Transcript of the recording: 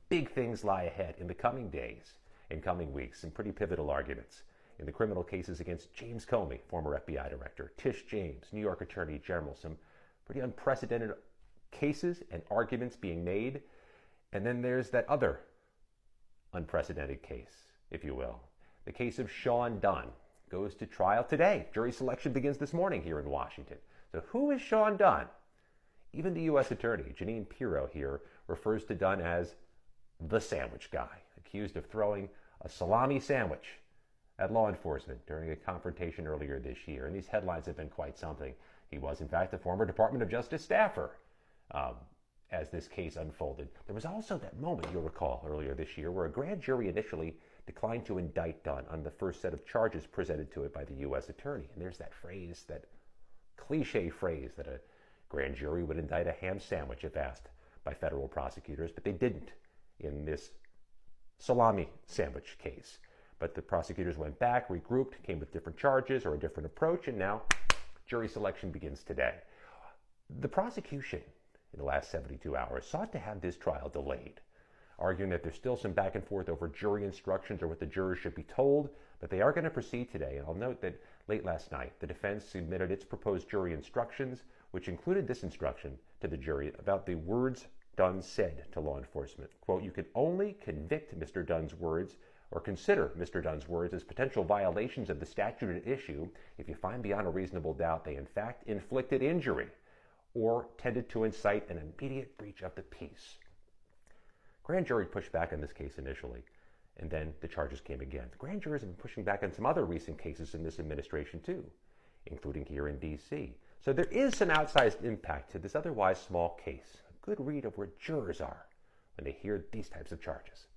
Big things lie ahead in the coming days and coming weeks, some pretty pivotal arguments in the criminal cases against James Comey, former FBI director, Tish James, New York Attorney General, some pretty unprecedented cases and arguments being made. And then there's that other unprecedented case, if you will. The case of Sean Dunn goes to trial today. Jury selection begins this morning here in Washington. So who is Sean Dunn? Even the U.S. Attorney, Jeanine Pirro here, refers to Dunn as the sandwich guy, accused of throwing a salami sandwich at law enforcement during a confrontation earlier this year. And these headlines have been quite something. He was, in fact, a former Department of Justice staffer as this case unfolded. There was also that moment, you'll recall, earlier this year where a grand jury initially declined to indict Dunn on the first set of charges presented to it by the U.S. Attorney. And there's that phrase, that cliche phrase, that a grand jury would indict a ham sandwich if asked by federal prosecutors, but they didn't in this salami sandwich case. But the prosecutors went back, regrouped, came with different charges or a different approach, and now jury selection begins today. The prosecution in the last 72 hours sought to have this trial delayed, arguing that there's still some back and forth over jury instructions or what the jurors should be told, but they are going to proceed today. And I'll note that late last night, the defense submitted its proposed jury instructions, which included this instruction to the jury about the words Dunn said to law enforcement. Quote, "You can only convict Mr. Dunn's words or consider Mr. Dunn's words as potential violations of the statute at issue if you find beyond a reasonable doubt they in fact inflicted injury or tended to incite an immediate breach of the peace." Grand jury pushed back on this case initially, and then the charges came again. The grand jurors have been pushing back on some other recent cases in this administration too, including here in D.C. So there is some outsized impact to this otherwise small case. A good read of where jurors are when they hear these types of charges.